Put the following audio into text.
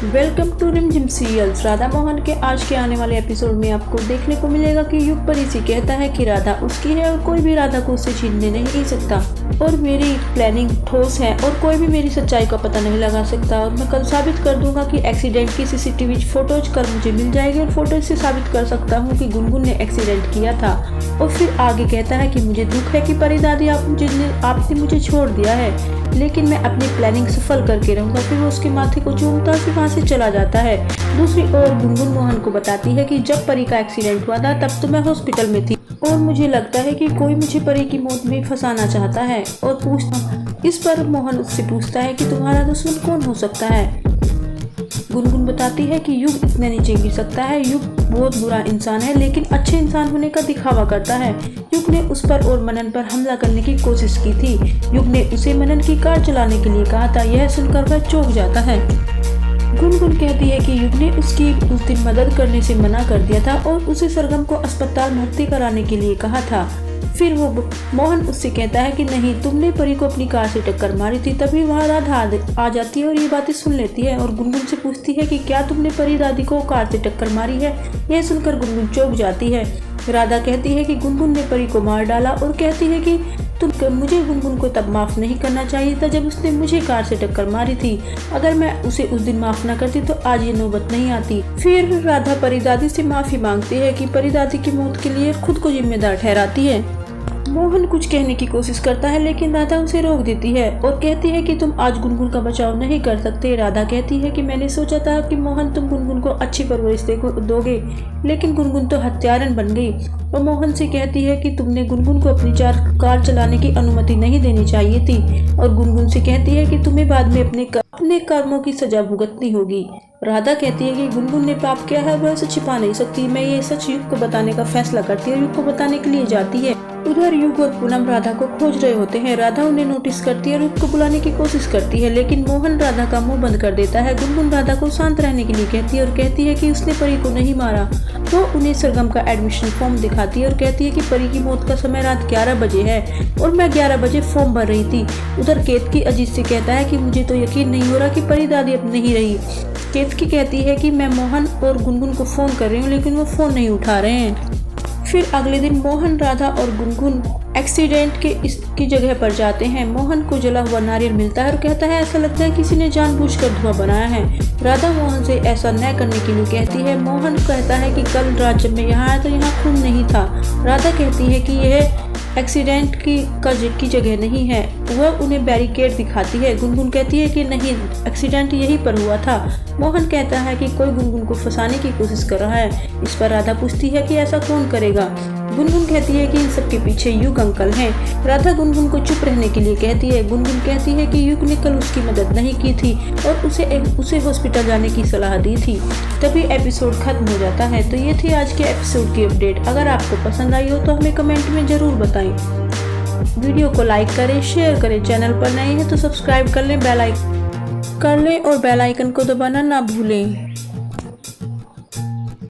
Welcome to रिमझिम serials. Radha Mohan के आज के आने वाले एपिसोड में आपको देखने को मिलेगा कि युग परिसी कहता है कि राधा उसकी है और कोई भी राधा को उससे छीनने नहीं सकता और मेरी प्लानिंग ठोस है और कोई भी मेरी सच्चाई का पता नहीं लगा सकता और मैं कल साबित कर दूंगा कि एक्सीडेंट की सीसीटीवी फोटोज कर मुझे मिल जाएगी और फोटोज से साबित कर सकता हूँ कि गुनगुन ने एक्सीडेंट किया था। और फिर आगे कहता है कि मुझे दुख है कि परी दादी आपने मुझे छोड़ दिया है, लेकिन मैं अपनी प्लानिंग सफल करके रहूंगा। फिर वो उसके माथे को चूमता फिर वहाँ से चला जाता है। दूसरी ओर गुनगुन मोहन को बताती है कि जब परी का एक्सीडेंट हुआ था तब तो मैं हॉस्पिटल में थी और मुझे लगता है कि कोई मुझे परी की मौत में फंसाना चाहता है और पूछता। इस पर मोहन उससे पूछता है कि तुम्हारा दुश्मन कौन हो सकता है। गुनगुन बताती है कि युग इतना नीचे गिर सकता है। युग बहुत बुरा इंसान है लेकिन अच्छे इंसान होने का दिखावा करता है। युग ने उस पर और मनन पर हमला करने की कोशिश की थी। युग ने उसे मनन की कार चलाने के लिए कहा था। यह सुनकर वह चौंक जाता है। गुनगुन कहती है कि युग ने उसकी उस दिन मदद करने से मना कर दिया था और उसे सरगम को अस्पताल भर्ती कराने के लिए कहा था। फिर वो मोहन उससे कहता है कि नहीं, तुमने परी को अपनी कार से टक्कर मारी थी। तभी वहाँ राधा आ जाती है और ये बातें सुन लेती है और गुनगुन से पूछती है कि क्या तुमने परी दादी को कार से टक्कर मारी है। यह सुनकर गुनगुन चौंक जाती है। राधा कहती है कि गुनगुन ने परी को मार डाला और कहती है कि मुझे गुनगुन को तब माफ़ नहीं करना चाहिए था जब उसने मुझे कार से टक्कर मारी थी। अगर मैं उसे उस दिन माफ़ ना करती तो आज ये नौबत नहीं आती। फिर राधा परी दादी से माफ़ी मांगती है कि परी दादी की मौत के लिए खुद को जिम्मेदार ठहराती है। मोहन कुछ कहने की कोशिश करता है लेकिन राधा उसे रोक देती है और कहती है कि तुम आज गुनगुन का बचाव नहीं कर सकते। राधा कहती है कि मैंने सोचा था कि मोहन तुम गुनगुन को अच्छी परवरिश दोगे, लेकिन गुनगुन तो हत्यारन बन गई। और मोहन से कहती है कि तुमने गुनगुन को अपनी कार चलाने की अनुमति नहीं देनी चाहिए थी और गुनगुन से कहती है कि तुम्हें बाद में अपने कर्मों की सजा भुगतनी होगी। राधा कहती है कि गुनगुन ने पाप किया है, वह उसे छिपा नहीं सकती। मैं ये सच युग को बताने का फैसला करती है। युग को बताने के लिए जाती है। उधर युग और पूनम राधा को खोज रहे होते हैं। राधा उन्हें नोटिस करती है और युग को बुलाने की कोशिश करती है लेकिन मोहन राधा का मुंह बंद कर देता है। गुनगुन राधा को शांत रहने के लिए कहती है और कहती है कि उसने परी को नहीं मारा। वो उन्हें सरगम का एडमिशन फॉर्म दिखाती है और कहती है कि परी की मौत का समय रात 11 बजे है और मैं 11 बजे फॉर्म भर रही थी। उधर केतकी अजीत से कहता है कि मुझे तो यकीन नहीं हो रहा कि परी दादी अब नहीं रही। केतकी कहती है कि मैं मोहन और गुनगुन को फोन कर रही हूँ लेकिन वो फोन नहीं उठा रहे हैं। फिर अगले दिन मोहन, राधा और गुनगुन एक्सीडेंट की जगह पर जाते हैं। मोहन को जला हुआ नारियल मिलता है और कहता है ऐसा लगता है किसी ने जानबूझकर धुआं बनाया है। राधा मोहन से ऐसा न करने के लिए कहती है। मोहन कहता है कि कल रात जब मैं यहाँ आया तो यहाँ खून नहीं था। राधा कहती है कि यह एक्सीडेंट की जगह नहीं है। वह उन्हें बैरिकेड दिखाती है। गुनगुन कहती है कि नहीं, एक्सीडेंट यहीं पर हुआ था। मोहन कहता है कि कोई गुनगुन को फंसाने की कोशिश कर रहा है। इस पर राधा पूछती है कि ऐसा कौन करेगा। गुनगुन कहती है कि इन सब के पीछे युग अंकल हैं। राधा गुनगुन को चुप रहने के लिए कहती है। गुनगुन कहती है कि युग ने कल उसकी मदद नहीं की थी और उसे हॉस्पिटल जाने की सलाह दी थी। तभी एपिसोड खत्म हो जाता है। तो ये थी आज के एपिसोड की अपडेट। अगर आपको पसंद आई हो तो हमें कमेंट में ज़रूर बताएं। वीडियो को लाइक करें, शेयर करें। चैनल पर नए हैं तो सब्सक्राइब कर लें और बेल आइकन को दबाना ना भूलें।